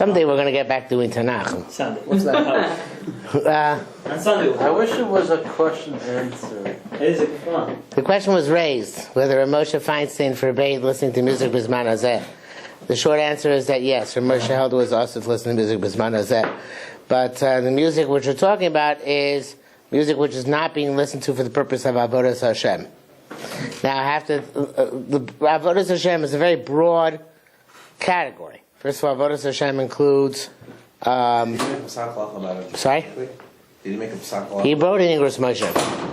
Someday we're going to get back doing Tanakh. Sunday. What's that? On Sunday. I wish it was a question answer. It is a fun. The question was raised whether Moshe Feinstein forbade listening to music Bisman Hazeh. The short answer is that yes, Moshe held was also to listen to music Bisman Hazeh. But the music which we're talking about is music which is not being listened to for the purpose of Avodas Hashem. Now I have to, the Avodas Hashem is a very broad category. First of all, Avodas Hashem includes... Did he make a psak about it? Sorry? Did he make a psak? He wrote in English Moshe.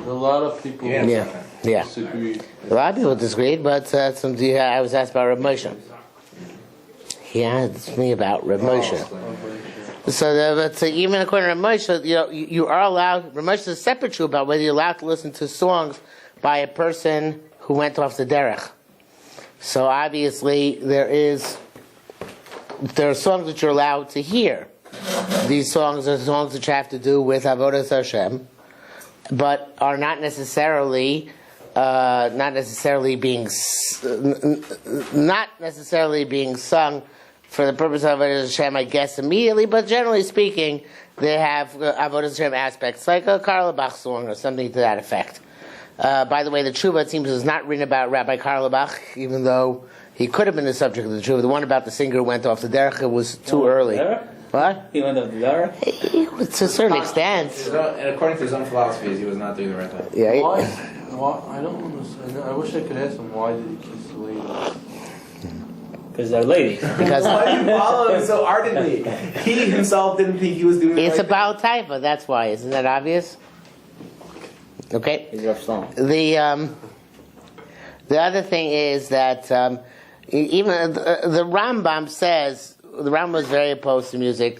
A lot of people disagree. A lot of people disagreed, but I was asked about Rav Moshe. He asked me about Rav Moshe. So even according to Rav Moshe, you are allowed, Rav Moshe is a separate issue about whether you're allowed to listen to songs by a person who went off the derech. So obviously there are songs that you're allowed to hear. These songs are songs that have to do with Avodas Hashem, but are not necessarily being sung for the purpose of Avodas Hashem, I guess, immediately. But generally speaking, they have Avodas Hashem aspects, like a Karlebach song or something to that effect. By the way, the Tshuva, it seems, is not written about Rabbi Karlebach, even though he could have been the subject of the Tshuva. The one about the singer who went off the derech was too early. What? He went off the derech? To a certain extent. And according to his own philosophies, he was not doing the right thing. Yeah. Why? I don't understand. I wish I could ask him why did he kiss the lady? Because they're ladies. Because why do you follow him so ardently? He himself didn't think he was doing the right thing. It's about taifa, that's why. Isn't that obvious? Okay. The other thing is that even the Rambam says, the Rambam was very opposed to music.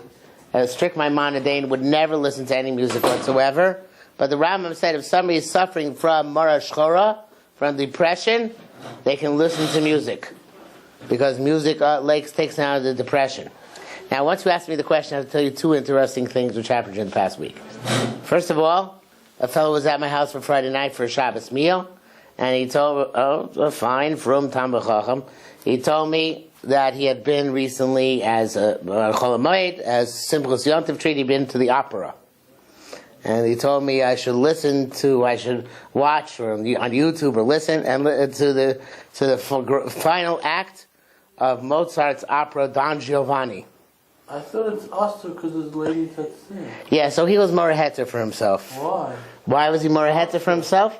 Strict Maimonidean would never listen to any music whatsoever. But the Rambam said if somebody is suffering from Mara Shchora, from depression, they can listen to music. Because music takes them out of the depression. Now, once you asked me the question, I have to tell you two interesting things which happened in the past week. First of all, a fellow was at my house for Friday night for a Shabbos meal, and he told me, fine, from Tam B'Chacham, he told me that he had been recently as a Chol HaMoed, as Simchas Yontif treat, he'd been to the opera. And he told me I should watch or on YouTube or listen to the final act of Mozart's opera Don Giovanni. I thought it's Oscar because there's ladies that sing. Yeah, so he was more hetzer for himself. Why? Why was he more hetzer for himself?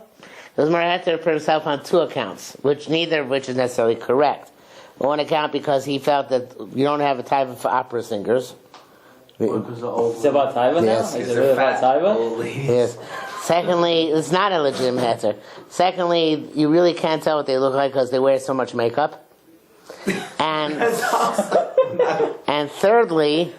He was more hetzer for himself on two accounts, neither of which is necessarily correct. On one account because he felt that you don't have a type for opera singers. It's about Taiva now? Yes. Is it really about Taiva? Yes. Secondly, it's not a legitimate hetzer. Secondly, you really can't tell what they look like because they wear so much makeup. And and thirdly,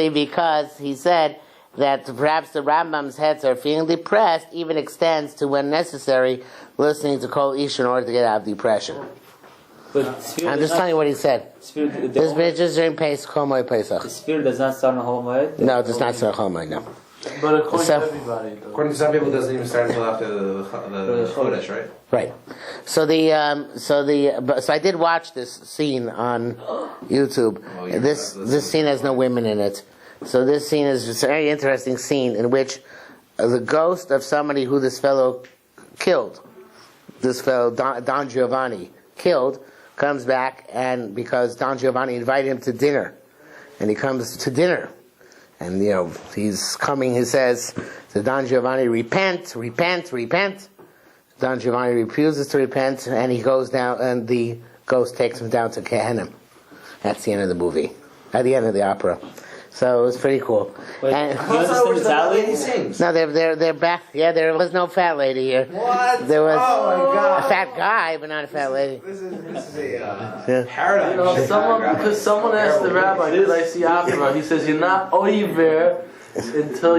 because he said that perhaps the Rambam's heads are feeling depressed, even extends to when necessary listening to Kol Ish in order to get out of depression. I'm just telling you what he said. This bitch is during Pesach, Chol Moed Pesach. The spirit does not start on Chol Moed? No, it does not start on Chol Moed, no. But according to everybody, though. According to some people, it doesn't even start until after the Chodesh, right? Right. So I did watch this scene on YouTube. This scene has no women in it. So this scene is just a very interesting scene in which the ghost of somebody who this fellow killed, this fellow Don Giovanni killed, comes back, and because Don Giovanni invited him to dinner, and he comes to dinner, and he's coming, he says to Don Giovanni, repent, repent, repent. Don Giovanni refuses to repent, and he goes down, and the ghost takes him down to Gehenna. That's the end of the movie, at the end of the opera. So it was pretty cool. Wait, and, No, they're back. Yeah, there was no fat lady here. What? There was Oh my God. a fat guy, but not a fat lady. This is a paradigm. Because someone asked the rabbi, did I see opera? He says you're not oiver until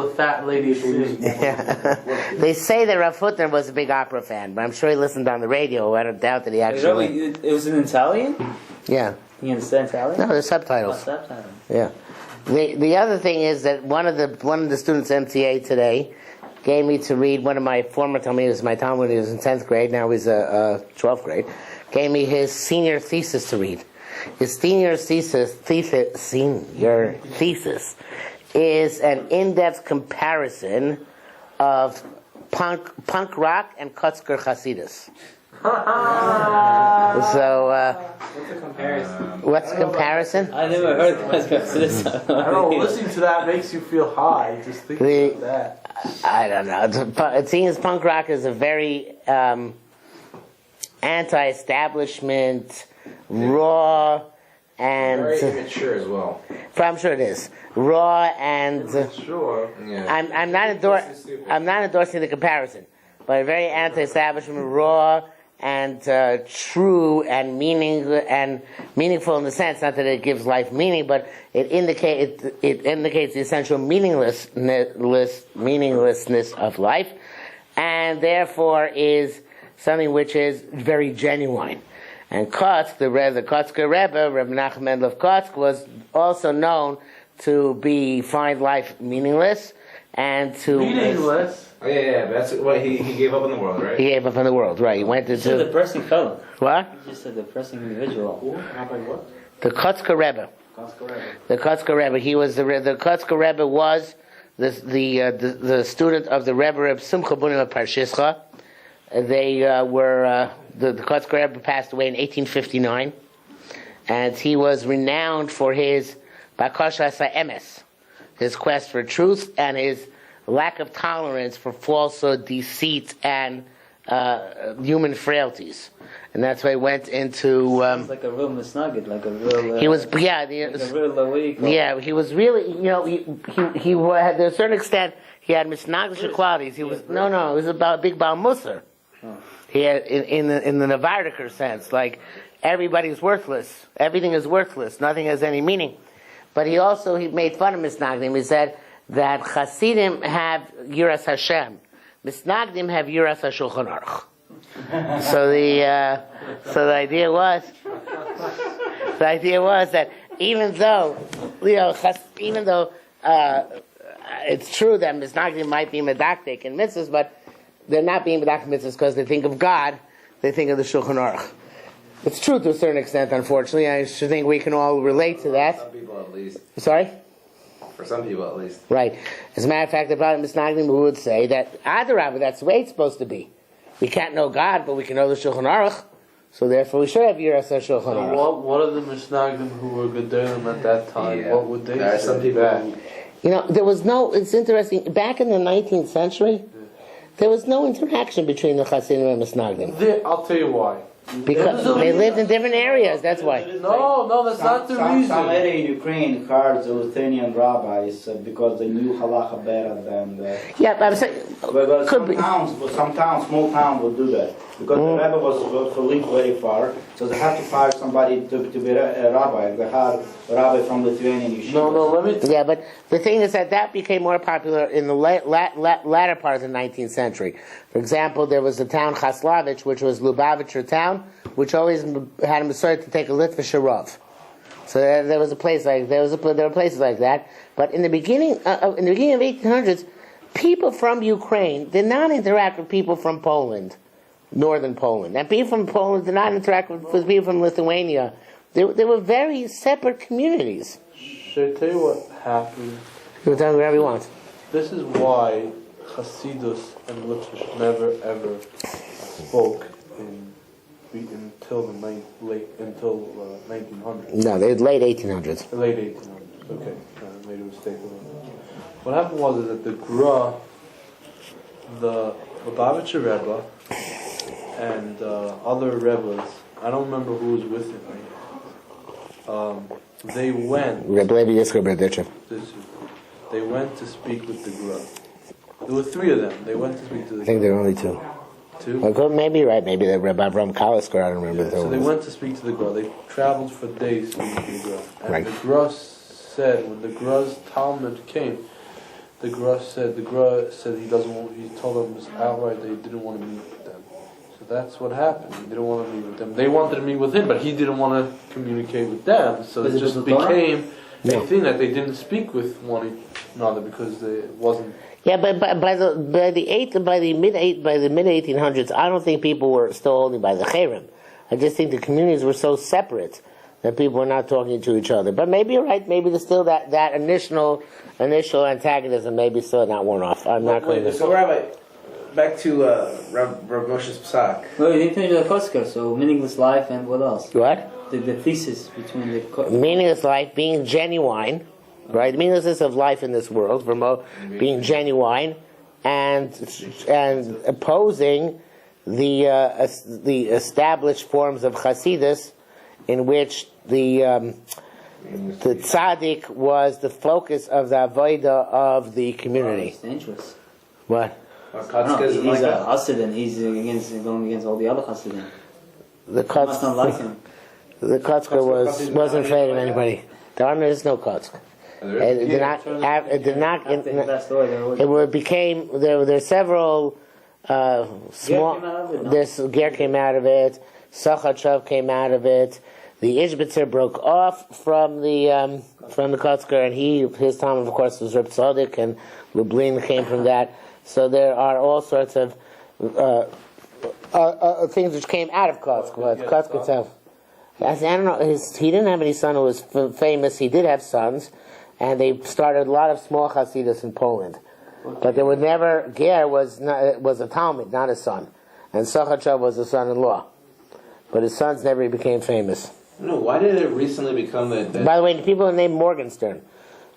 the fat lady sings. Yeah. They say that Rav Hutner was a big opera fan, but I'm sure he listened on the radio. I don't doubt that he actually. It was in Italian? Yeah. Can you understand Italian? No, there's subtitles. Oh, subtitles. Yeah. The other thing is that one of the students at MTA today gave me to read, one of my former Talmidim, my Talmud, he was in 10th grade, now he's 12th grade, gave me his senior thesis to read. His senior thesis is an in-depth comparison of punk rock and Kotzker Hasidus. So, What's the comparison? what's the comparison? I never heard this. I don't know, listening to that makes you feel high, just thinking about that. I don't know. It seems punk rock is a very anti-establishment, raw, and Very immature as well. I'm sure it is raw and. Sure. Yeah. I'm not endorsing the comparison, but very anti-establishment, raw and true and meaningful in the sense, not that it gives life meaning, but it indicates the essential meaninglessness of life, and therefore is something which is very genuine. And Kotzk, the Kotzker Rebbe, Reb Menachem Mendel of Kotzk, was also known to find life meaningless and to Meaningless. Oh yeah. That's what he gave up on the world, right? He gave up on the world, right? He went You said into depressing fellow. what? You just said depressing individual. The Kotzker Rebbe. The Kotzker Rebbe. He was the Kotzker Rebbe was the student of the Rebbe Reb Simcha Bunim of Parshischa. They were the Kotzker Rebbe passed away in 1859, and he was renowned for his bakashas ha'emes, his quest for truth, and his lack of tolerance for falsehood, deceit, and human frailties. And that's why he went into. Sounds like a real misnagid, like a real. He was, like a real Lawiq. yeah, he was really, he had to a certain extent he had misnagdish qualities. He was it was about a big Baal Musar. He had in the Navardiker sense, like everybody's worthless, everything is worthless, nothing has any meaning. But he made fun of Misnagdim. He said that Hasidim have Yiras Hashem, Misnagdim have Yiras HaShulchan Aruch. So the idea was that even though it's true that Misnagdim might be medaktik in mitzvahs, but they're not being medaktik mitzvahs because they think of God, they think of the Shulchan Aruch. It's true to a certain extent, unfortunately. I should think we can all relate to that. Some people at least. Sorry? For some people at least. Right. As a matter of fact, the Prophet Misnagdim would say that Adarabah, that's the way it's supposed to be. We can't know God, but we can know the Shulchan Aruch. So therefore we should have Yiras HaShulchan Aruch. What are the Misnagdim who were Gedolim at that time? Yeah. What would they There are say? some people. There was it's interesting, back in the 19th century, there was no interaction between the Hasidim and Misnagdim. I'll tell you why. Because they lived in different areas, that's why. No, that's not the reason. Some area in Ukraine hired the Lithuanian rabbis because they knew halacha better than the... Yeah, but I'm saying, But could be. some towns, small towns would do that. Because the rabbi was lived very far, so they had to hire somebody to be a rabbi. They hired a rabbi from Lithuanian yeshiva. No, let me Yeah, but the thing is that became more popular in the latter part of the 19th century. For example, there was the town Chaslavich, which was Lubavitcher town, which always had a Masorah to take a Litvish Rav. So there was a place like there were places like that. But in the beginning of 1800s, people from Ukraine did not interact with people from Poland, northern Poland, and people from Poland did not interact with people from Lithuania. They were very separate communities. should I tell you what happened. You can tell me whatever you want. This is why Hasidus and Litvish never ever spoke until the 1900s. No, they late 1800s. The late 1800s. Okay, I made a mistake. What happened was that the Gra, the Lubavitcher Rebbe, and other Rebbes, I don't remember who was with him. They went. They went to speak with the Gra. There were three of them. They went to speak to the. I think there were only two. Two. Well, maybe you're right. Maybe the Rabbi Avram Kalisker. I don't remember. So they went to speak to the Gra. They traveled for days to speak to the Gra. And Right. the Gra said, when the Gra's Talmud came, the Gra said he doesn't want. He told them outright that he didn't want to meet with them. So that's what happened. He didn't want to meet with them. They wanted to meet with him, but he didn't want to communicate with them. So it just became a thing that they didn't speak with one another because it wasn't. Yeah, but by the mid 1800s, I don't think people were still holding by the cherem. I just think the communities were so separate that people were not talking to each other. But maybe you're right. Maybe there's still that initial antagonism. Maybe still not worn off. I'm not going to. So Rabbi, back to Rav Moshe's psak. Well, you didn't finish the Kosker, so meaningless life and what else? What? The thesis between the Meaningless life, being genuine, right? Meaninglessness of life in this world, being genuine, and opposing the established forms of Hasidus, in which the tzaddik was the focus of the avodah of the community. It's dangerous. What? No, he's a Hasidim. He's going against all the other Hasidim. The You must not like him. The Kotzker wasn't afraid of anybody. There is no Kotzker. It did not. It became there were several small. This Ger came out of it. Sachachav came out of it. The Ishbitzer broke off from the Kotzker, and his time, of course, was Reb Tzaddik, and Lublin came from that. So there are all sorts of things which came out of Kotzker. Kotzker itself. I don't know. He didn't have any son who was famous. He did have sons, and they started a lot of small Hasidus in Poland. But there was never. Ger was a Talmud, not a son, and Sachachav was a son-in-law. But his sons never became famous. No, why did it recently become that? By the way, the people named Morgenstern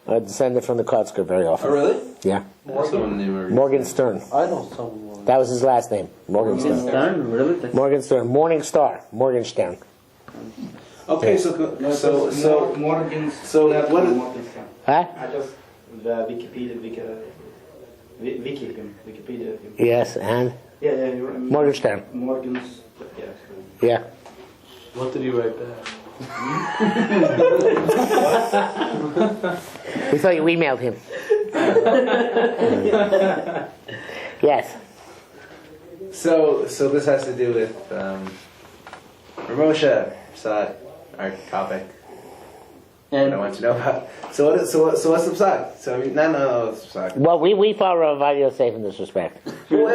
are descended from the Kotzker very often. Oh, really? Yeah. I Morgenstern. know someone. That was his last name. Morgenstern. Stern, really? Morgenstern. Morning Star. Morgenstern. Okay, so what? Huh? I just Wikipedia. Yes, and Yeah, Morgenstern. Morgan's. Yeah. What did he write back? We thought you emailed him. Yes. So this has to do with Ramosha, our topic. And I want to know about. So what's the psak? So I mean, no, what's the psak? Well, we follow Rav Yosef in this respect. You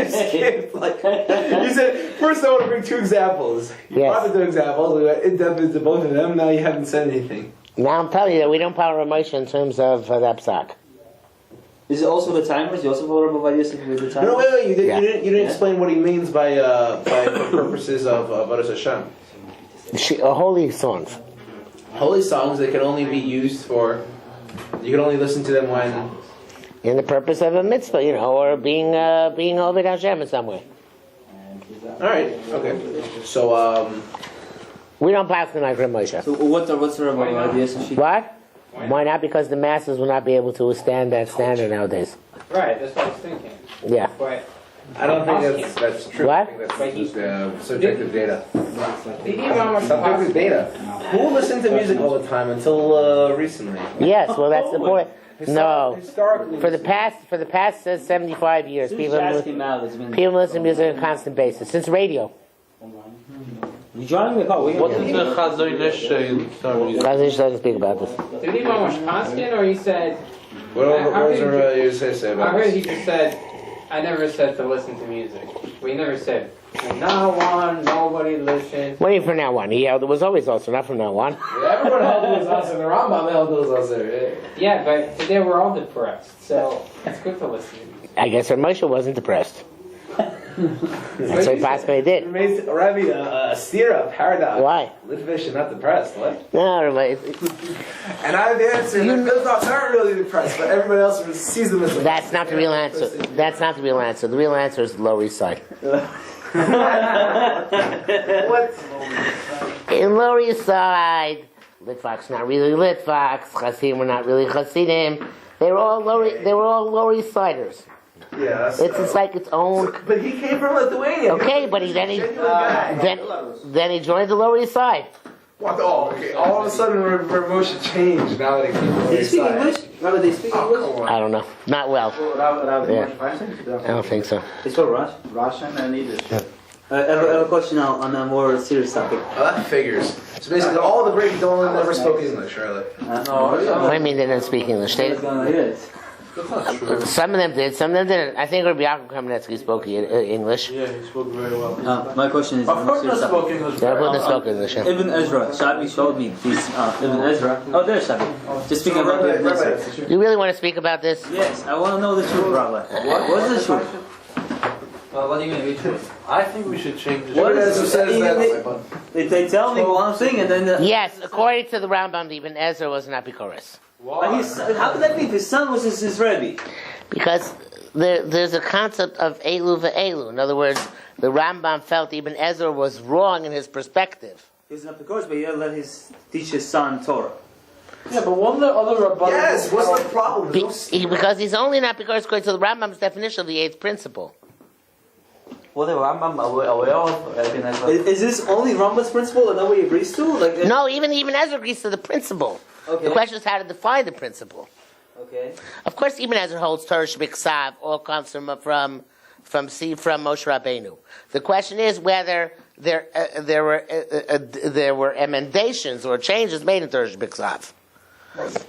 skipped, like, you said first I want to bring two examples. You Yes. brought the two examples. We went in depth into both of them. Now you haven't said anything. Now I'm telling you that we don't follow Rav Moshe in terms of that psak. is it also the timers? You also follow Rabbi Yosef with the timers? No, wait. You Yeah. didn't explain what he means by the purposes of Avodas Hashem. Holy songs. Holy songs that can only be used for. You can only listen to them when. In the purpose of a mitzvah, or being Oved Hashem in some way. All right. Okay. So We don't pass the like Rav Moshe. So what's the Rabbi Yosef? What? Why not? Because the masses will not be able to withstand that standard nowadays. Right, that's what I was thinking. Yeah. But I don't think that's true. What? I think that's subjective data. the Imam was Subjective data. Who listened to music all the time until recently? Yes. Well, that's the point. No. Historically. For the past 75 years, people listen to music on a constant basis since radio. You driving the car? What did the Chazonish say? Chazonish doesn't speak about this. Did Imam was constant, or he said? What was your say I about heard this? he just said, "I never said to listen to music." We never said, "From now on, nobody listen." What do you mean from now on? He held it was always also, not from now on. Everyone held it was us, and the Rambam held it was us. Yeah, but they were all depressed, so it's good to listen to music. I guess Rav Moshe wasn't depressed. So he possibly did. Amazing, Rabbi, a stira, paradox. Why? Litvish and not depressed. What? No, And I have the answer. They're not really depressed, but everybody else sees them as. that's not the real answer. That's not the real answer. The real answer is the Lower East Side. What? In Lower East Side, Litvak's not really Litvaks. Hasidim were not really Hasidim. They were all Lower East Siders. Yeah. It's like its own. But he came from Lithuania. Okay, but then he joined the Lower East Side. What? Oh, okay. All of a sudden, Moshe changed now that he came from the They East speak side. English? Rabbi, they speak English? I don't know. Not well. Yeah. I don't think so. They spoke Russian and Yiddish. I have a question now on a more serious topic. Oh, that figures. So basically, all the great Dolan never spoke English, really. What do you mean they didn't speak English? They, What's going on here? That's not true. Some of them did, some of them didn't. I think Rabbi Yaakov Kamenetsky spoke English. Yeah, he spoke very well. My question is, Of course not spoke English. Yeah, everyone spoke English. Yeah. Ibn Ezra, Shabi showed me these, Ibn Ezra. Oh, there's Shabi. Just speaking about Ibn Ezra. You really want to speak about this? Yes, I want to know the truth, Rabbi. What's the truth? What do you mean, which one? I think we should change it. What is it? They tell me one thing and then... Yes, according to the Rambam, Ibn Ezra was not Bikoris. How could that be? His son was his Rebbe. Because there's a concept of Elu ve'elu. In other words, the Rambam felt Ibn Ezra was wrong in his perspective. He was not Bikoris, but he let teach his son Torah. Yeah, but one of the other rabbis... Yes, what's the problem? Because he's only not Bikoris according to the Rambam's definition of the eighth principle. What the Rambam aware of? Is this only Rambam's principle and nobody agrees to? No, even Ezra agrees to the principle. Okay. The question is how to define the principle. Okay. Of course, Ibn Ezra holds Torah Shebiksav, all comes from Moshe Rabbeinu. The question is whether there were emendations or changes made in Torah Shebiksav.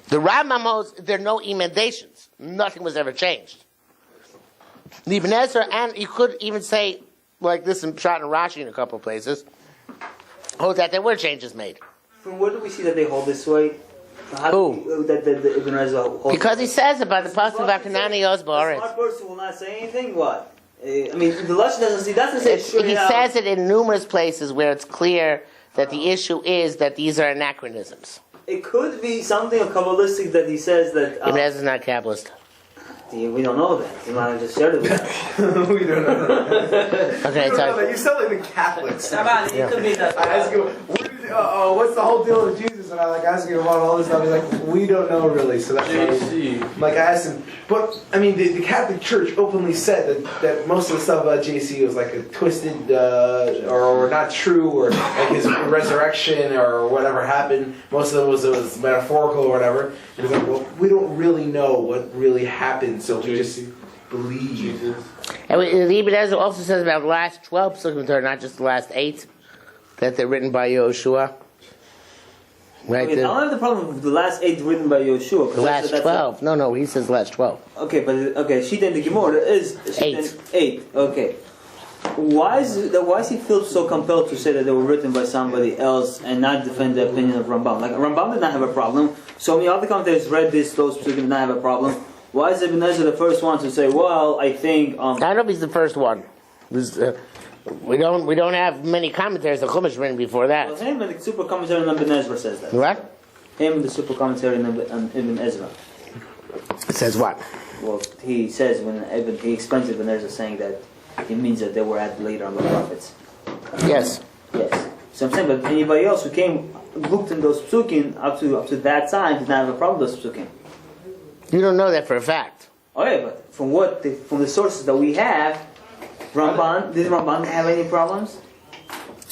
The Rambam holds there are no emendations. Nothing was ever changed. The Ibn Ezra, and you could even say, like this in Pshat and Rashi in a couple of places, hold that there were changes made. From where do we see that they hold this way? Who? That Ibn Ezra holds Because he says about the pasuk about Kanani A Yosbaret. smart person will not say anything. What? I mean, the Lashon doesn't say. He says it in numerous places where it's clear that the issue is that these are anachronisms. It could be something Kabbalistic that he says that. Ibn Ezra is not Kabbalist. We don't know that. You might have just shared it with us. We don't know. Okay, You don't know sorry. that. You sound like the Catholics. Come on, it could be that. I ask him, what's the whole deal with Jesus? And I ask him about all this stuff. He's like, we don't know really. So that's why. JC. Like I asked him, but I mean, the Catholic Church openly said that most of the stuff about JC was like a twisted or not true, or like his resurrection or whatever happened. Most of it was metaphorical or whatever. And he's like, well, we don't really know what really happened, so we just believe. And the Ibn Ezra also says about the last 12 psukim in Torah, not just the last 8, that they're written by Yehoshua. Right? I don't have the problem with the last 8 written by Yehoshua. The last 12. No, he says last 12. Okay, but Shita and the Gemara is 8. Okay. Why is he feel so compelled to say that they were written by somebody else and not defend the opinion of Rambam? Like Rambam did not have a problem. So many other commentators read those psukim did not have a problem. Why is Ibn Ezra the first one to say, well, I think... I don't know if he's the first one. We don't have many commentaries of Chumash written before that. Well, him and the super commentary on Ibn Ezra says that. What? Him and the super commentary on Ibn Ezra. It says what? Well, he says he explains Ibn Ezra saying that it means that they were added later on the prophets. Yes. Yes. So I'm saying, but anybody else who looked in those psukim up to that time did not have a problem with those psukim. You don't know that for a fact. Oh yeah, but from the sources that we have, did Ramban have any problems?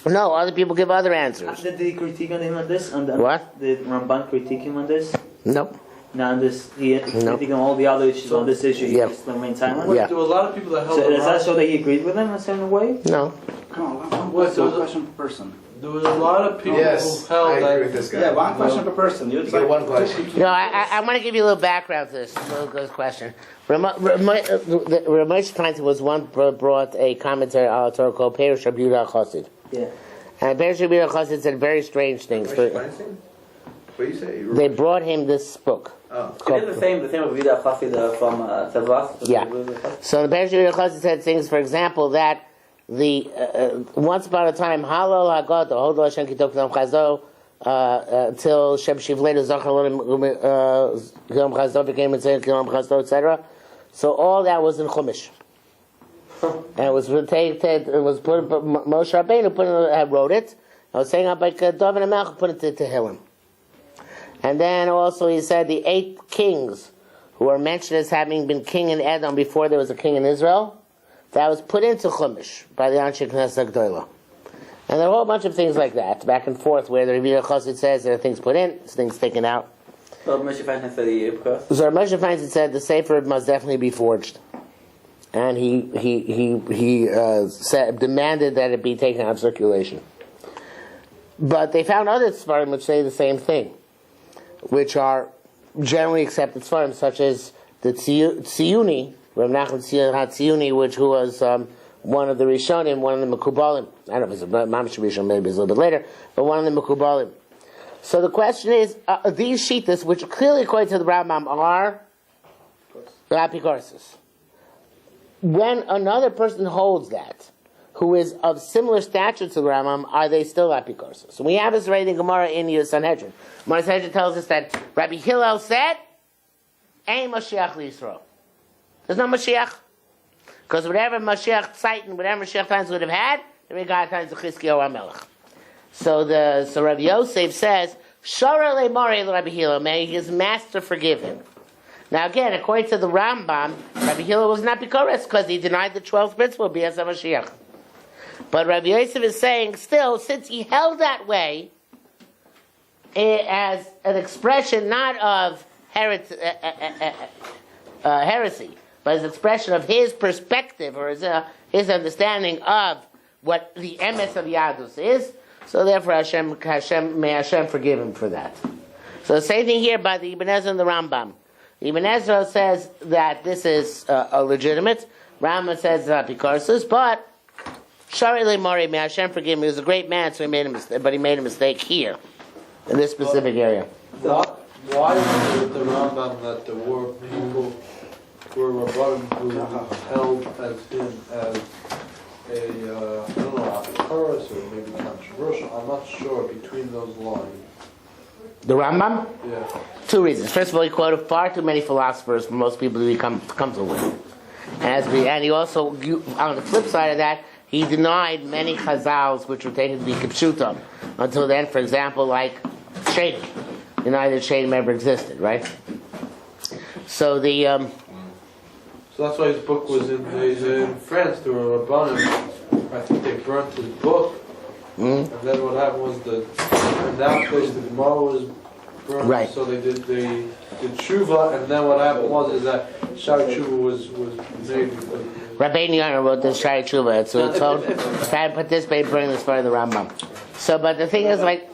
No, other people give other answers. Did he critique on him on this? What? Did Ramban critique him on this? Nope. No, on this, he critiqued on all the other issues. On this issue, he just remained silent. Yeah. There were a lot of people that held So does that around. show that he agreed with him in a certain way? No. What, there was a- question per person. There was a lot of people Yes, who held I agree that. with this guy. Yeah, one question per person. You get one question. I want to give you a little background to this question. Ramesh Feinstein was one brought a commentary on Torah called Perush Rabbi Yehuda Chassid. Yeah. And Perush Rabbi Yehuda Chassid said very strange things. What do you say? They brought him this book. Oh. It's the same Vida Chassid from Tzavas. Yeah. So the Perush Rabbi Yehuda Chassid said things, for example, that the once upon a time, Halal Hagod, the Hodol Hashem Kitok Nam Chazo, till Shem Shivleinu Zachar Yom Chazo became Yom Chazo, etc. So all that was in Chumash. And it was put. Moshe Rabbeinu wrote it. I was saying like David and Melch put it to Tehillim. And then also he said the 8 kings who are mentioned as having been king in Edom before there was a king in Israel, that was put into Chumash by the Anshe Knesset Gdolah. And there are a whole bunch of things like that, back and forth, where the Rebbe Chassid says there are things put in, things taken out. So Moshe Feinstein said because Moshe Feinstein said the Sefer must definitely be forged. And he demanded that it be taken out of circulation. But they found other Sfarim which say the same thing, which are generally accepted Sfarim, such as the Tziyuni, Rav Nachman Tziyuni, who was one of the Rishonim, one of the Mekubalim. I don't know if it's a Mamash Rishon, maybe it's a little bit later, but one of the Mekubalim. So the question is, these Shitas, which clearly according to the Rambam are Apikorsis. When another person holds that, who is of similar stature to the Rambam, are they still Apikorsis? So we have this right in Gemara in Yud Sanhedrin. Gemara Sanhedrin tells us that Rabbi Hillel said, "Ain't Mashiach Yisrael." There's no Mashiach. Because whatever Mashiach Tzaitin, whatever Mashiach times would have had, the regard times of Chizkiyahu HaMelech. So Rabbi Yosef says, "Shara le'mari Rabbi Hillel, may his master forgive him." Now again, according to the Rambam, Rabbi Hillel was not Bikoretz because he denied the 12th principle, B'yas HaMashiach. But Rabbi Yosef is saying, still, since he held that way, as an expression not of heresy, but as an expression of his perspective or his understanding of what the emes of Yadus is, so therefore may Hashem forgive him for that. So the same thing here by the Ibn Ezra and the Rambam. Ibn Ezra says that this is legitimate. Rambam says that Apikorsis, but Shari Le'mari, may Hashem forgive him. He was a great man, so he made a mistake, but he made a mistake here, in this specific area. Why is it the Rambam that there were people who were Rabbanim who held as him as I don't know, Apikorsis or maybe controversial? I'm not sure between those lines. The Rambam? Yeah. Two reasons. First of all, he quoted far too many philosophers for most people to become comfortable with. And he also, on the flip side of that, he denied many chazals which were taken to be kipshutam. Until then, for example, like Shadim. Denied that Shadim ever existed, right? So the... So that's why his book was in France. There were Rabbanim. I think they burnt his book. And then what happened was in that place the Gemara was burned. Right. So they did tshuva, and then what happened was that Shari Tshuva was made. Rabbeinu Yonah wrote this Shari Tshuva. So it's told, try to participate, bring this part of the Rambam. So, but the thing is like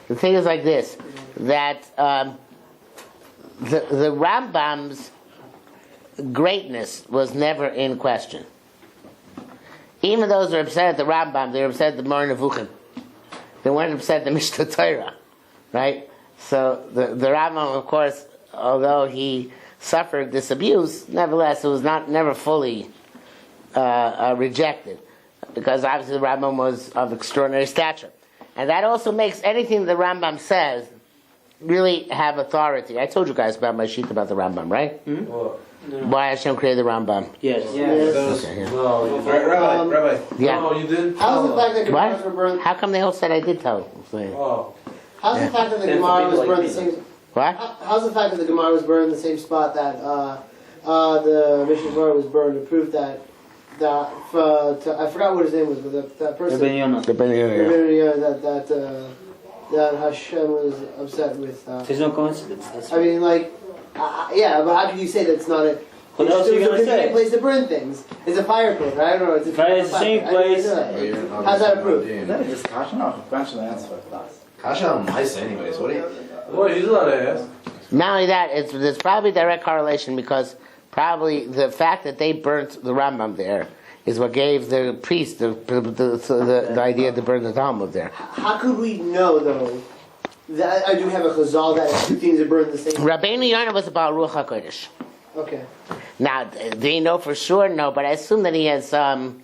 this, that the Rambam's greatness was never in question. Even those who are upset at the Rambam, they were upset at the Mor Nevuchim. They weren't upset at the Mishnah Torah, right? So the Rambam, of course, although he suffered this abuse, nevertheless, it was never fully rejected, because obviously the Rambam was of extraordinary stature, and that also makes anything the Rambam says really have authority. I told you guys about my sheet about the Rambam, right? Why Hashem created the Rambam? Yes. Okay, yeah. No, Rabbi. Yeah. No, you didn't. How's the fact that Gemaras were What? burned? How come they all said I did tell them? Oh. How's the fact that the Gemara was burned the same? What? How's the fact that the Gemara was burned in the same spot that the Mishnah Torah was burned to prove that I forgot what his name was, but that person Rabbeinu Yonah. that Hashem was upset with. There's no coincidence. I mean, like, yeah, but how can you say that's not a? What else are you gonna say? It's a place to burn things. It's a fire pit, right? I don't know. It's the same place. How's that approved? That is just Kasha. No, question and answer. Kasha on mice anyways, what do you... Well, he's allowed to ask. Not only that, there's probably direct correlation, because probably the fact that they burnt the Rambam there is what gave the priest the idea to burn the Talmud there. How could we know, though, that I do have a chazal that two things are burned the same? Rabbeinu Yonah was about Ruach HaKodesh. Okay. Now, do you know for sure? No, but I assume that he has some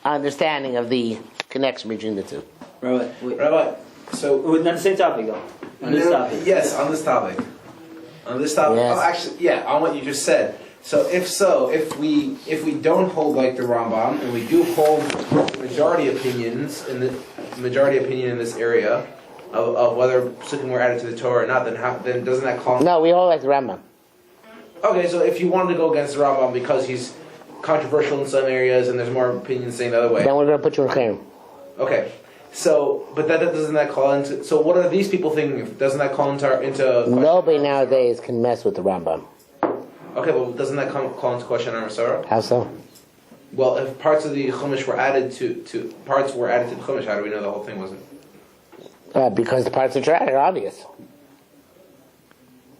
understanding of the connection between the two. Rabbi, so... We're on the same topic, though. On this topic. Yes, on this topic. Yes. Oh, actually, yeah, on what you just said. So, if we don't hold like the Rambam, and we do hold majority opinion in this area of whether psukim were added to the Torah or not, then doesn't that call? No, we hold like the Rambam. Okay, so if you wanted to go against the Rambam because he's controversial in some areas and there's more opinions saying the other way, Then we're going to put you in Chayim. okay. So, but doesn't that call into? So, what are these people thinking? Doesn't that call into Nobody nowadays can mess with the Rambam. Okay, well, doesn't that call into question our Sarah? How so? Well, if parts of the Chumash were added to the Chumash, how do we know the whole thing wasn't? Because the parts which are added are obvious.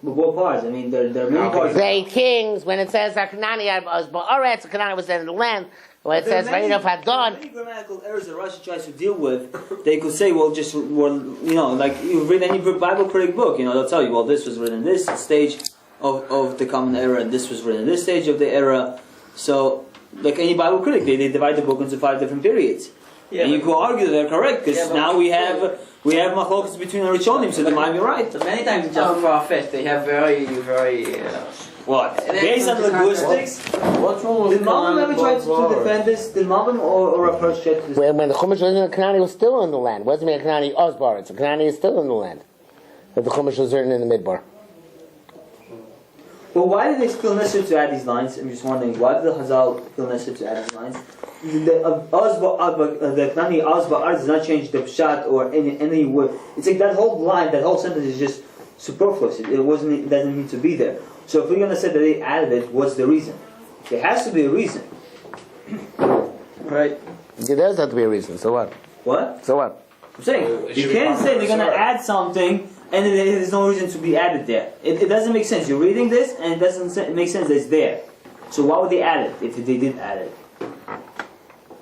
But what parts? I mean, there are many parts. The 8 kings, when it says Kanani was Ba'aretz, Kanani was in the land, when it says Vayinov Hadon. Many grammatical errors that Rashi tries to deal with, they could say, like you read any Bible critic book, they'll tell you, well, this was written in this stage of the common era, and this was written in this stage of the era. So, like any Bible critic, they divide the book into 5 different periods. Yeah, and you could argue they're correct, because now we have machlokas between the Rishonim, so they might be right. But many times it's just far-fetched. They have very, very... What? Based on linguistics? What's wrong with Did Malbim ever try to defend this? Did Malbim or a Hirsch try to defend this? When the Chumash was in the Kanani was still in the land. Wasn't it Kanani Osbar? So Kanani is still in the land. But the Chumash was written in the Midbar. Well, why did they feel necessary to add these lines? I'm just wondering, why did the Chazal feel necessary to add these lines? The Kanani Osbar does not change the Pshat or any word. It's like that whole line, that whole sentence is just superfluous. It doesn't need to be there. So if we're going to say that they added it, what's the reason? There has to be a reason. Right? There does have to be a reason. So what? What? So what? I'm saying, you can't say they're going to add something and there's no reason to be added there. It doesn't make sense. You're reading this and it doesn't make sense that it's there. So why would they add it if they did add it?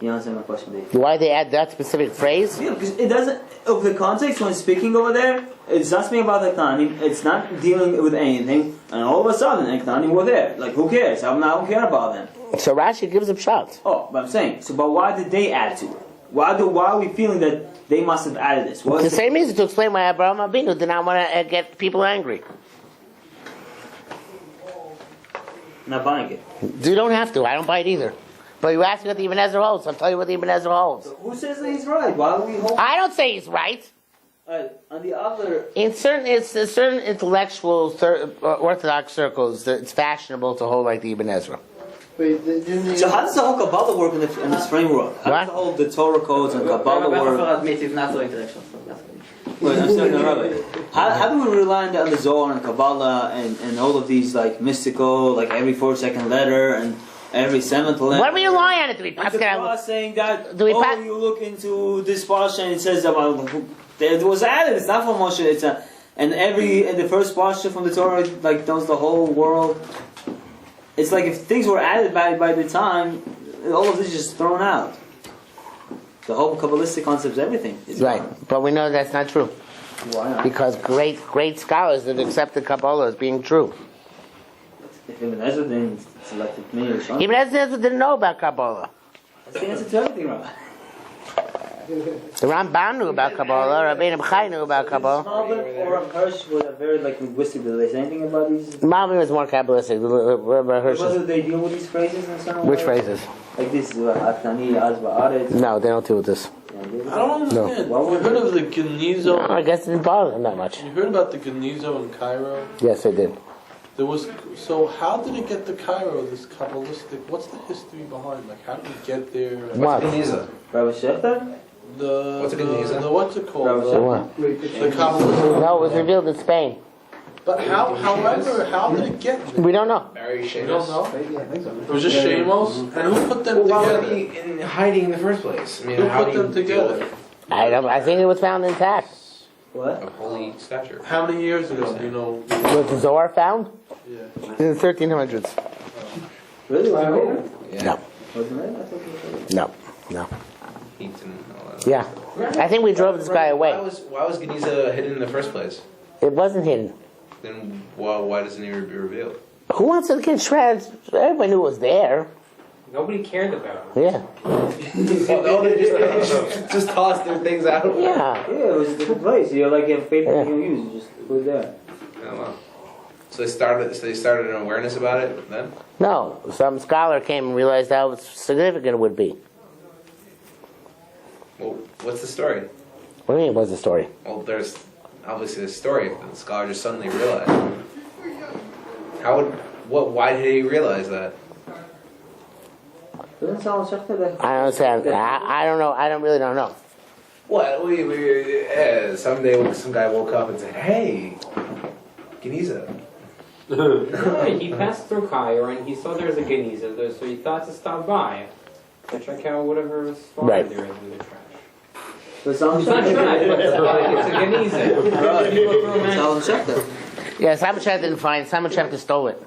You understand my question, Dave? Why they add that specific phrase? Yeah, because it doesn't, of the context when speaking over there, it's not speaking about the Eknanim, it's not dealing with anything, and all of a sudden, Eknanim were there. Like, who cares? I don't care about them. So Rashi gives a shout. Oh, but I'm saying, but why did they add to it? Why are we feeling that they must have added this? The same reason to explain why Abraham Avinu did not want to get people angry. Not buying it. You don't have to. I don't buy it either. But you ask me what the Ibn Ezra holds. I'll tell you what the Ibn Ezra holds. So who says that he's right? Why do we hold? I don't say he's right. On the other, In certain intellectual Orthodox circles, it's fashionable to hold like the Ibn Ezra. Wait, so how does the whole Kabbalah work in this framework? How does the whole the Torah codes and Kabbalah work? admit it's not so intellectual. Wait, I'm still no, Rabbi. How do we rely on the Zohar and Kabbalah and all of these like mystical, like every 4-second letter and every 7th letter? What do we rely on it? Do we the Torah saying that, you look into this parsha and it says about it was added, it's not from Moshe, and the first parsha from the Torah like knows the whole world. It's like if things were added by the time, all of this is just thrown out. The whole Kabbalistic concept, everything. Right, gone. but we know that's not true. Why not? Because great scholars have accepted Kabbalah as being true. If Ibn Ezra didn't select it, Meir Machlin. Ibn Ezra didn't know about Kabbalah. That's the answer to everything, Rabbi. The Ramban knew about Kabbalah, Rabbeinu B'chai knew about Kabbalah. Malbim or Hirsch were very linguistic. Did they say anything about these? Malbim was more Kabbalistic. Whether they deal with these phrases and so on? Which phrases? Like this, Atani, Azba, Aretz. No, they don't deal with this. I don't understand. You heard of the Genizo? No, I guess it didn't bother them that much. You heard about the Genizo in Cairo? Yes, I did. So how did it get to Cairo, this Kabbalistic, what's the history behind, like how did it get there? What? Rabbi Shechter? What's it called? What? The Kabbalistic. No, it was revealed in Spain. But however, how did it get there? We don't know. You don't know? It was just Shamos? And who put them Why would together? he in hiding in the first place? I mean, Who how put do you them deal with together? I think it was found intact. What? Of holy stature. How many years ago, do you know? Was the Zohar found? Yeah. In the 1300s. Really? Yeah. No. No. Heat and all that. Yeah. I think we drove this guy away. Why was Geniza hidden in the first place? It wasn't hidden. Then why doesn't he be revealed? Who wants to get shredded? Everybody knew it was there. Nobody cared about it. Yeah. just toss their things out. Yeah. Yeah, it was a different place. You're like, you have faith that you use, you just put it there. Oh, wow. So they started an awareness about it then? No. Some scholar came and realized how significant it would be. Well, what's the story? What do you mean, what's the story? Well, there's obviously a story. The scholar just suddenly realized. Why did he realize that? Doesn't sound Shechter that. I don't understand. I don't know. I really don't know. What? Someday some guy woke up and said, "Hey, Geniza." He passed through Cairo and he saw there's a Geniza there, so he thought to stop by to check out whatever spot Right. there is in the trash. It sounds It's not trash, but it's a Geniza. Sounds Shechter. Yeah, Simon Schechter didn't find it. Simon Schechter stole it.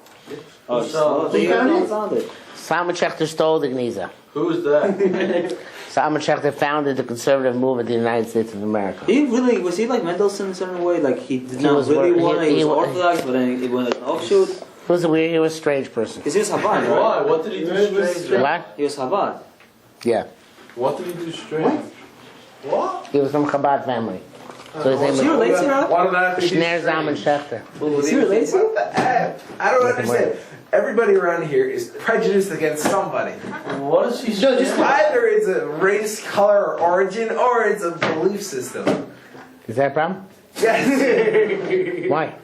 Oh, so you found it? Simon Schechter stole the Geniza. Who's that? Simon Schechter founded the conservative movement in the United States of America. was he like Mendelssohn in a certain way? Like he did not was really wor- want to. He was he- Orthodox, but then he went like an offshoot. He was a strange person. Because he was Chabad, right? Why? What did he do strange? What? He was Chabad. Yeah. What did he do strange? What? He was from Chabad family. So his Is he name was related to Rob? Automatically Schneer Zalman Schechter. Is he related to? What the F? I don't understand. Everybody around here is prejudiced against somebody. What is he No, just Either it's a race, color, or origin, or it's a belief system. Is that a problem? Yes. Why?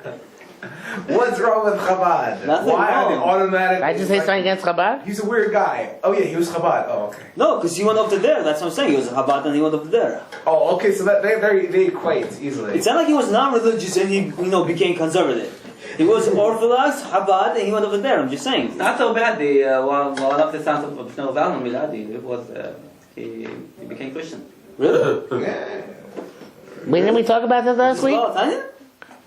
What's wrong with Chabad? Nothing Why are they wrong. automatically? Did I just say something against Chabad? He's a weird guy. Oh yeah, he was Chabad. Oh okay. No, because he went up to there. That's what I'm saying. He was a Chabad and he went up to there. Oh okay, so that they equate easily. It sounded like he was non-religious and he, became conservative. He was Orthodox, Chabad, and he went over there. I'm just saying. Not so bad. The one of the sons of Shlomo Zalman Miladi, it was he became Christian. Really? Yeah. Didn't we talk about that last week? Well, Tanya?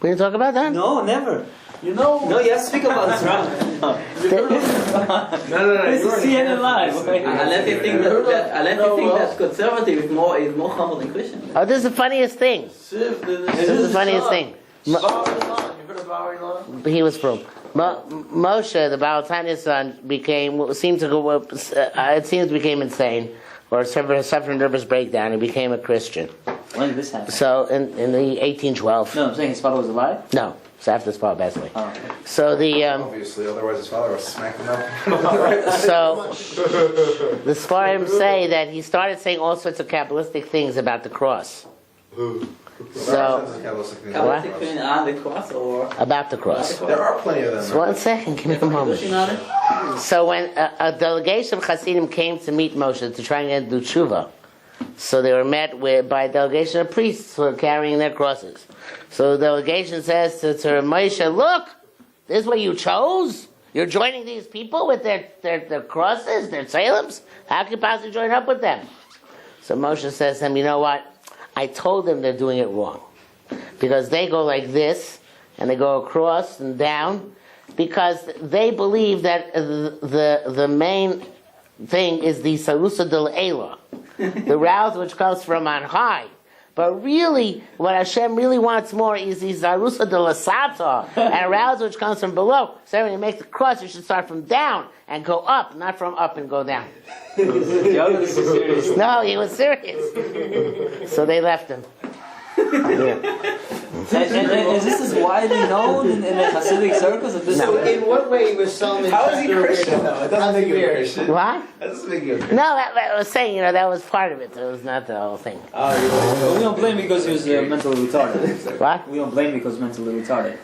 We didn't talk about that? No, never. You know, No, you have to speak about this, right? No. This is CNN Live. Unless you think that conservative is more humble than Christian. Oh, this is the funniest thing. Siv, This is the funniest thing. You heard of Barry Lon? He was from Moshe, the Baal Tanya's son, became became insane, or suffered a nervous breakdown. He became a Christian. When did this happen? So in the 1812. No, I'm saying his father was alive? No, it's after his father passed away. Oh, okay. So the Obviously, otherwise his father was smacking up. so the Sfarim say that he started saying all sorts of Kabbalistic things about the cross. So Kabbalistic thing on the cross or about the cross. There are plenty of them. So 1 second, give me a moment. So when a delegation of Hasidim came to meet Moshe to try and do tshuva, so they were met by a delegation of priests who were carrying their crosses. So the delegation says to Moshe, look, this is what you chose? You're joining these people with their crosses, their tzalems? How can you possibly join up with them? So Moshe says to him, you know what? I told them they're doing it wrong. Because they go like this, and they go across and down, because they believe that the main thing is the Sarusa del Elah, the rouse which comes from on high. But really, what Hashem really wants more is the Zarusa de la Sata, and a rouse which comes from below. So when you make the cross, you should start from down and go up, not from up and go down. No, he was serious. So they left him. Yeah. And this is widely known in the Hasidic circles? So in what way was Solomon? How is he Christian though? It doesn't make you a Christian. What? That doesn't make you a No, Christian. I was saying, that was part of it. It was not the whole thing. We don't blame because he was mentally retarded. What? We don't blame because mentally retarded.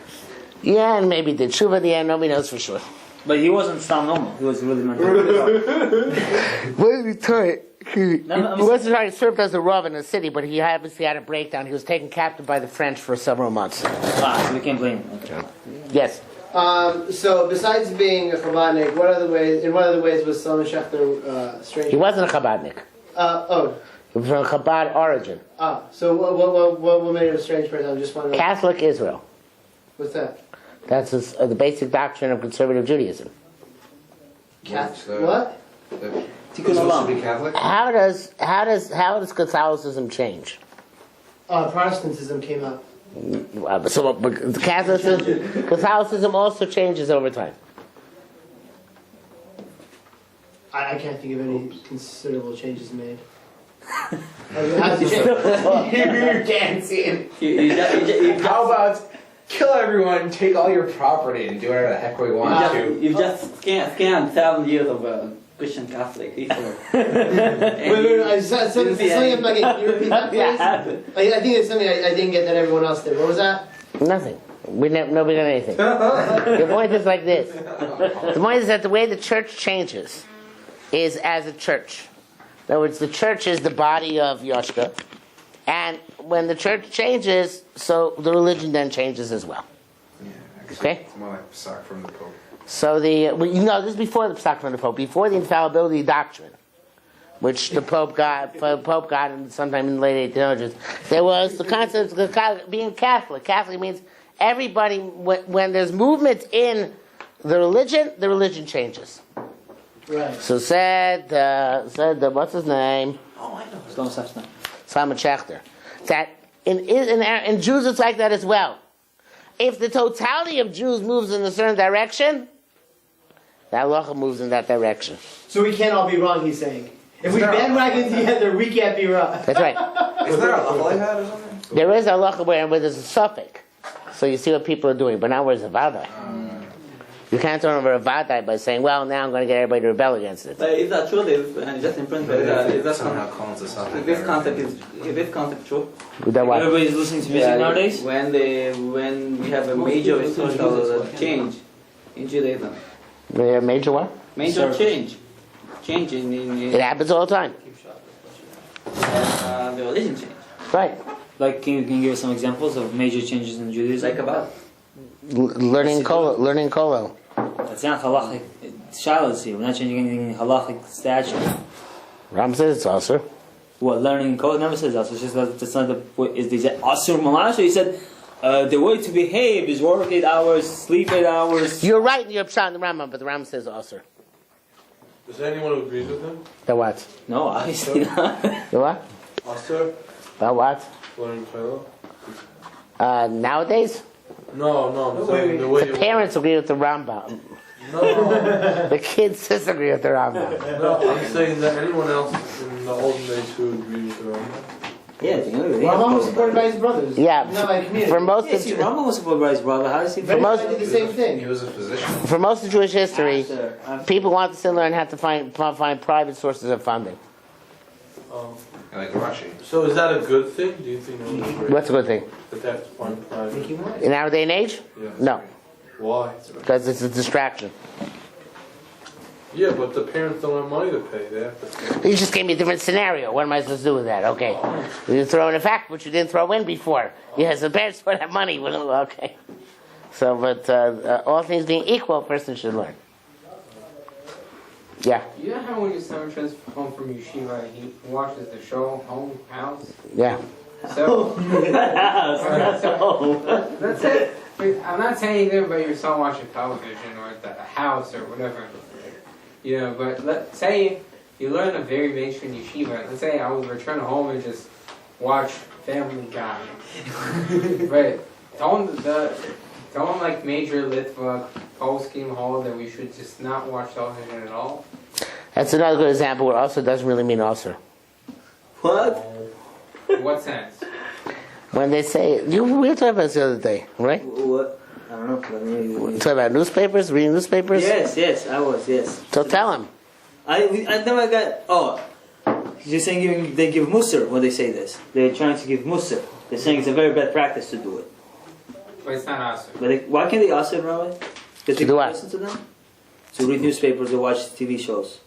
Yeah, and maybe did tshuva at the end. Nobody knows for sure. But he wasn't Stam normal. He was really mentally retarded. What did he tell you? He I'm wasn't trying to serve as a rav in the city, but he obviously had a breakdown. He was taken captive by the French for several months. So we can't blame him. Okay. Yes. So besides being a Chabadnik, in what other ways was Solomon Schechter strange? He wasn't a Chabadnik. He was from Chabad origin. So what made him a strange person? I'm just wondering. Catholic Israel. What's that? That's the basic doctrine of conservative Judaism. What? He's supposed to be Catholic? How does Catholicism change? Protestantism came out. So Catholicism also changes over time. I can't think of any considerable changes made. You can't see it. How about kill everyone, take all your property, and do whatever the heck we want to? You just scanned 7 years of Christian Catholic history. Wait, something I'm not getting. Can you repeat that, please? I think there's something I didn't get that everyone else did. What was that? Nothing. Nobody done anything. The point is like this. The point is that the way the church changes is as a church. In other words, the church is the body of Yoshka. And when the church changes, so the religion then changes as well. Yeah, actually, Okay? it's more like Pesach from the Pope. So this is before the Pesach from the Pope, before the infallibility doctrine, which the Pope got sometime in the late 1800s. There was the concept of being Catholic. Catholic means everybody, when there's movement in the religion changes. Right. So said what's his name? Simon Schechter. That in Jews it's like that as well. If the totality of Jews moves in a certain direction, the halacha moves in that direction. So we can't all be wrong, he's saying. If we bandwagon together, we can't be wrong. That's right. Is there a halacha like that or something? There is a halacha where there's a suffix. So you see what people are doing, but not where there's a vadai. You can't turn over a vadai by saying, well, now I'm going to get everybody to rebel against it. But is that true? And just in print, is that somehow calls us up. is this concept true? That what? Everybody's listening to music nowadays? When we have a major social change in Judaism. The major what? Major change in It happens all the time. the religion change. Right. Like, can you give us some examples of major changes in Judaism? Like about Learning kolo. That's not halachic. Shiloh's here. We're not changing anything in halachic statute. Ram says it's also. What, learning code never says that. So it's just that's not the. Is they said asur mamash? Or he said the way to behave is work 8 hours, sleep 8 hours. You're right in your pshat in the Rambam, but the Rambam says also. Does anyone who agrees with him? The what? No, obviously not. The what? Asr? The what? Learning Torah? Nowadays, No, I'm saying the way you parents agree with the Rambam. No, The kids disagree with the Rambam. no, I'm saying that anyone else in the olden days who agreed with the Rambam. yeah, I think everything. Rambam was supported by his brothers. Yeah, Not by the community. for most Yes, of Rambam was supported by his brother. How does he? Very most- much did the same He thing. was a physician. for most of Jewish history, After- people want to still learn how to find private sources of funding. Like Rashi. So is that a good thing? Do you think it was a great What's a good thing? that they have to find private? In our day and age? Yeah. No, Why? because it's a distraction. Yeah, but the parents don't have money to pay. They have to. You just gave me a different scenario. What am I supposed to do with that? Okay. You throw in a fact which you didn't throw in before. Yes, the parents would have money. Okay. So, but all things being equal, a person should learn. Yeah, You know how when your son returns home from yeshiva, he watches the show Home House? yeah. So, that's it. I'm not saying anything about your son watching television or the house or whatever. You know, but let's say you learn a very mainstream yeshiva. Let's say I would return home and just watch Family Guy. But don't like Major Litva post-game hall that we should just not watch television at all. That's another good example where also doesn't really mean also. What? In what sense? When they say, we were talking about this the other day, right? What? I don't know. Let me- Talking about newspapers, reading newspapers? Yes, I was. Yes. So tell them. I never got. Oh, you're saying they give musr when they say this. They're trying to give musr. They're saying it's a very bad practice to do it. But it's not awesome. But why can't they ask it, Rabbi? Because To do people what? listen to them. To read newspapers or watch TV shows.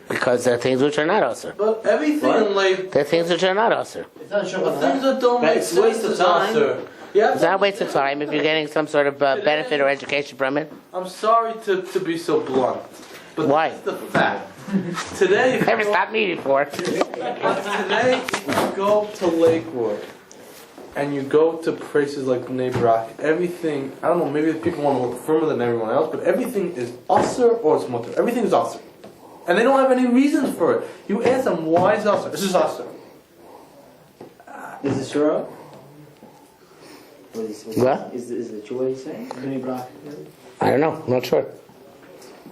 Because there are things which are not also. But everything What? in life, There are things which are not also. It's not sure the about things that. that don't But make it's sense waste of is time. also. Yeah, It's not a waste of time if you're getting some sort of benefit or education from it. I'm sorry to be so blunt, but Why? that's the fact. Today, if you Never go- stopped me before. Today, if you go to Lakewood and you go to places like Bnei Brak, everything, I don't know, maybe people want to look firmer than everyone else, but everything is usher or it's mutter. Everything is usher. And they don't have any reasons for it. You ask them, why is usher? This is usher. Is it true? What? Is it true what he's saying? I don't know. I'm not sure.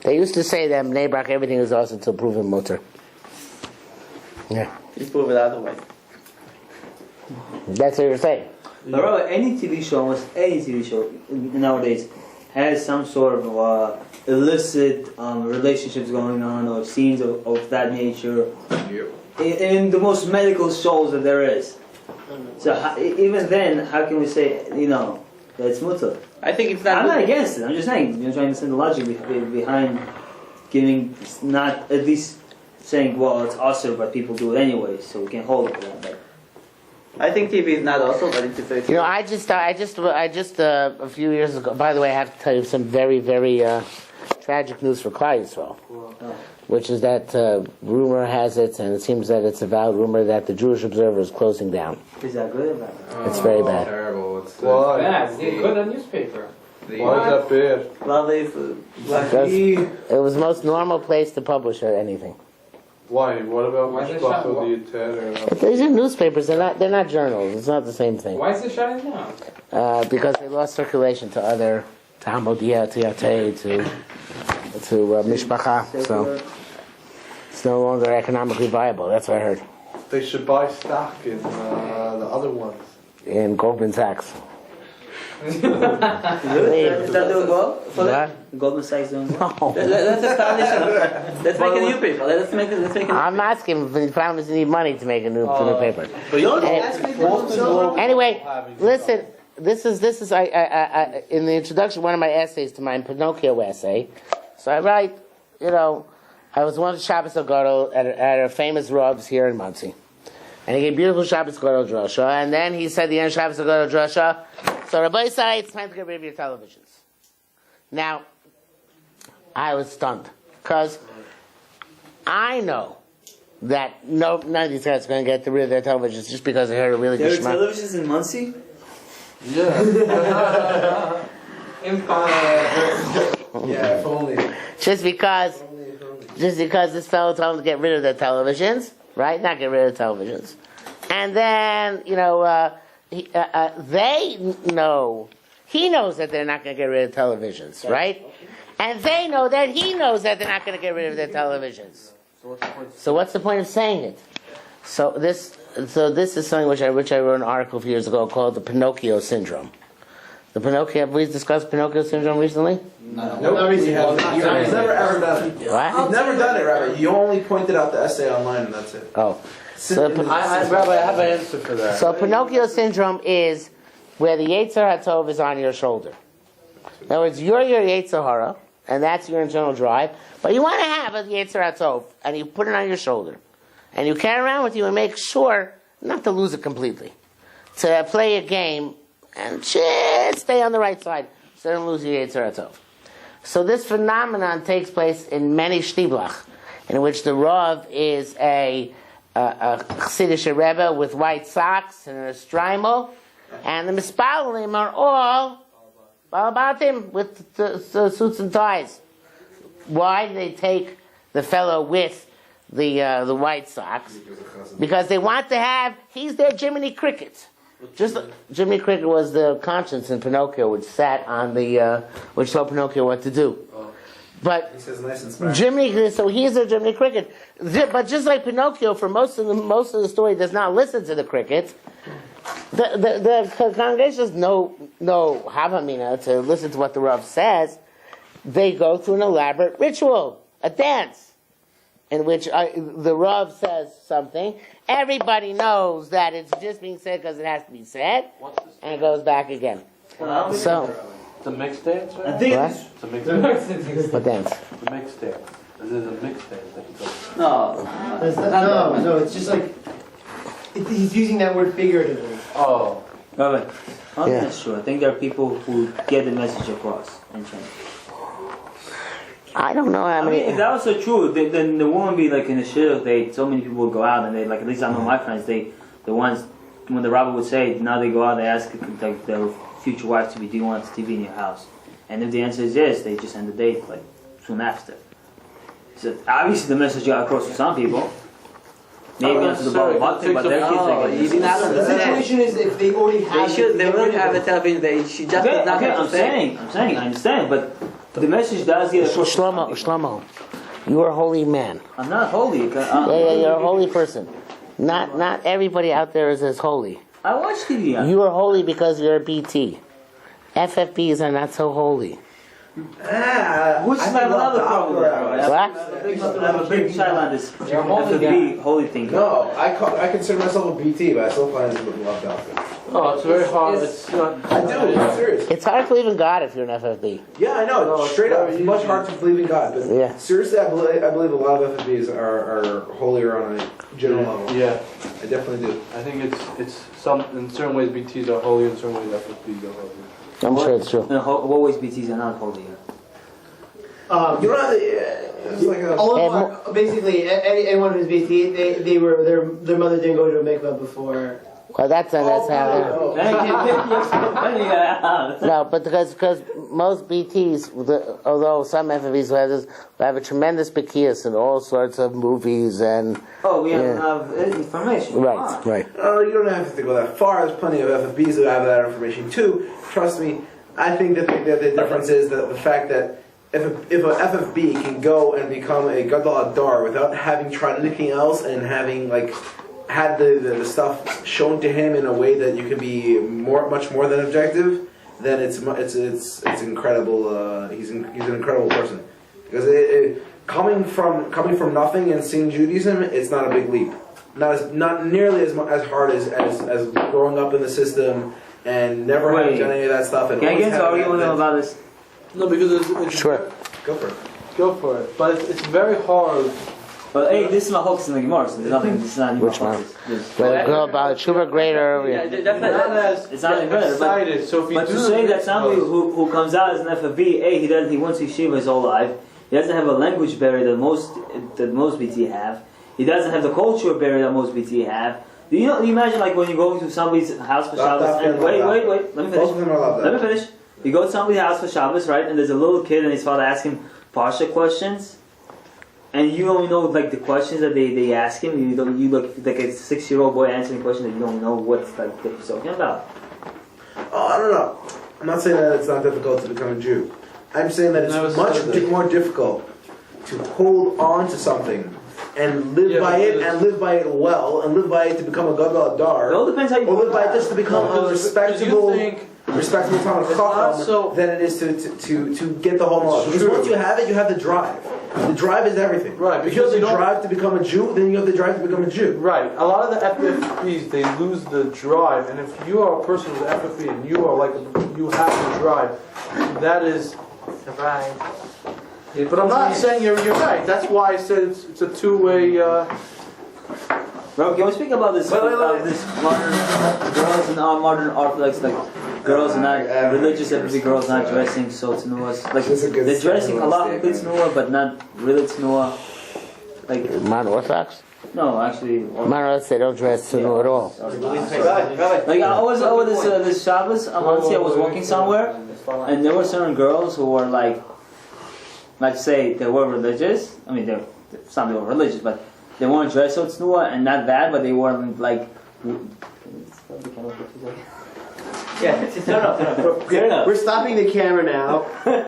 They used to say that Bnei Brak everything is also until proven motor. Yeah. You prove it otherwise. That's what you're saying. But Rabbi, any TV show, almost any TV show nowadays, has some sort of illicit relationships going on or scenes of that nature. In the most medical shows that there is. So even then, how can we say, that it's mutter? I think it's not. I'm not against it. I'm just saying, trying to understand the logic behind giving, not at least saying, well, it's also, but people do it anyway, so we can hold it for that. But I think TV is not also, but it's very. I just a few years ago. By the way, I have to tell you some very, very tragic news for Klal Yisrael, which is that rumor has it, and it seems that it's a valid rumor that the Jewish Observer is closing down. Is that good or bad? It's very bad. Terrible. What's Why? Bad. They put a newspaper. Why is that bad? Because it was the most normal place to publish anything. Why? What about Why is it Mishpacha shut? Dietera? These are newspapers. They're not journals. It's not the same thing. Why is it shutting down? Because they lost circulation to other to Hamodia, to Yatei, to Mishpacha. So it's no longer economically viable. That's what I heard. They should buy stock in the other ones. In Goldman Sachs. Really? Is that doing well for them? What? Goldman Sachs doing well? No. Let's establish it. Let's make a new paper. Let's make it. I'm asking if the founders need money to make a new paper. But you Anyway, listen. This is I in the introduction, one of my essays to my Pinocchio essay. So I write, I was one of Shabbos Agadol at a famous Rob's here in Monsey. And he gave beautiful Shabbos Agadol drasha. And then he said the end of Shabbos Agadol drasha. So Rabbi said, it's time to get rid of your televisions. Now, I was stunned. Because I know that none of these guys are going to get rid of their televisions just because they heard a really there good are shema. televisions in Muncie? Yeah. Yeah, if only. Just because this fellow told them to get rid of their televisions, right? Not get rid of the televisions. And then, they know, he knows that they're not going to get rid of televisions, right? And they know that he knows that they're not going to get rid of their televisions. So what's the point of saying it? So this is something which I wrote an article a few years ago called the Pinocchio syndrome. Have we discussed Pinocchio syndrome recently? No. Not recently. You've never ever done it. What? You've never done it, Rabbi. You only pointed out the essay online and that's it. Oh. So, Rabbi, I have an answer for that. So Pinocchio syndrome is where the Yetzer HaTov is on your shoulder. In other words, you're your Yetzer Hara, and that's your internal drive, but you want to have a Yetzer HaTov, and you put it on your shoulder. And you carry around with you and make sure not to lose it completely. To play a game and just stay on the right side so you don't lose your Yetzer HaTov. So this phenomenon takes place in many shtiblach, in which the Rav is a Chassidish Rebbe with white socks and a strimel, and the Mispalim are all Balabatim with the suits and ties. Why do they take the fellow with the white socks? Because they want to have, he's their Jiminy Cricket. Just Jiminy Cricket was the conscience in Pinocchio, which sat on which told Pinocchio what to do. But He says nice and smart. Jiminy, so he's a Jiminy Cricket. But just like Pinocchio, for most of the story, does not listen to the cricket. The congregations know Havamina to listen to what the Rav says. They go through an elaborate ritual, a dance, in which the Rav says something. Everybody knows that it's just being said because it has to be said, and it goes back again. So, It's a mixed dance, right? I think what? It's a mixed dance. What dance? The mixed dance. This is a mixed dance that he does. No. It's just like he's using that word figuratively. Oh. I think Yeah. that's true. I think there are people who get the message across and change. I don't know. I mean, if that was so true, then there won't be like in the shidduch. So many people would go out and they like. At least I know my friends. The ones when the rabbi would say, now they go out, they ask like their future wife to be, do you want TV in your house? And if the answer is yes, they just end the date like soon after. So obviously the message got across to some people. Maybe not to the sorry, Baal Bhakti, but their kids are you didn't have The situation is if they already have They will have a television. She just does not have I'm to say. saying, I understand, but the message does get across. Shlomo, you are a holy man. I'm not holy. Yeah, you're a holy person. Not everybody out there is as holy. I watch TV. You are holy because you're a BT. FFBs are not so holy. Which is another problem. What? I have a big child on this. You're a holy guy. Holy thing. No, I consider myself a BT, but I still find it with love outfit. Oh, it's very hard. It's not. I do, I'm serious. It's hard to believe in God if you're an FFB. Yeah, I know. No, straight up, it's it's much harder to believe in God. But Yeah. seriously, I believe a lot of FFBs are holier on a general level. Yeah, I definitely do. I think it's some in certain ways BTs are holy, in certain ways FFBs are holy. I'm sure it's true. What ways BTs are not holy? You know, it's like a. all of basically anyone who's BT, their mother didn't go to a mikvah before Well, that's how. Thank you. No, but because most BTs, although some FFBs will have a tremendous bekias in all sorts of movies and. Oh, we have information. Right, right. You don't have to go that far. There's plenty of FFBs that have that information too. Trust me. I think that the difference is that the fact that if a FFB can go and become a Gadol Adar without having tried anything else and having had the stuff shown to him in a way that you can be much more than objective, then it's incredible. He's an incredible person because coming from nothing and seeing Judaism, it's not a big leap. Not nearly as hard as growing up in the system and never having done any of that stuff. And can I get to argue with him about this? No, because it's sure. Go for it. But it's very hard. But hey, this is my hooks in the Gemara, so there's nothing. This is not even Which one? Well, go about Shuba greater. It's not even better. But to say that somebody who comes out as an FFB, he wants yeshiva his whole life. He doesn't have a language barrier that most BT have. He doesn't have the culture barrier that most BT have. Do you imagine like when you go to somebody's house for Shabbos and wait, let me finish. You go to somebody's house for Shabbos, right? And there's a little kid and his father asking him Parsha questions. And you only know like the questions that they ask him. You look like a 6-year-old boy answering questions that you don't know what they're talking about. Oh, I don't know. I'm not saying that it's not difficult to become a Jew. I'm saying that it's much more difficult to hold on to something and live by it and live by it well and live by it to become a Gadol Adar. It all depends how you. Or live by it just to become a respectable Talmud Chacham than it is to get the whole knowledge. Because once you have it, you have the drive. The drive is everything. Right. If you have the drive to become a Jew, then you have the drive to become a Jew. Right. A lot of the FFBs, they lose the drive, and if you are a person with FFB and you are you have the drive, that is. But I'm not saying you're right. That's why I said it's a two-way. Bro, can we speak about this? This modern girls and modern orthodox, like girls are not religious. Every girls not dressing so tnuas. Like they're dressing halachically tnua, but not really tnua. Like Modern Orthodox? No, actually. Modern Orthodox, they don't dress tnua at all. Like I was over this Shabbos. I was walking somewhere, and there were certain girls who were like say they were religious. I mean, some were religious, but they weren't dressed so tnua and not bad, but they weren't like. Yeah, turn up. We're stopping the camera now.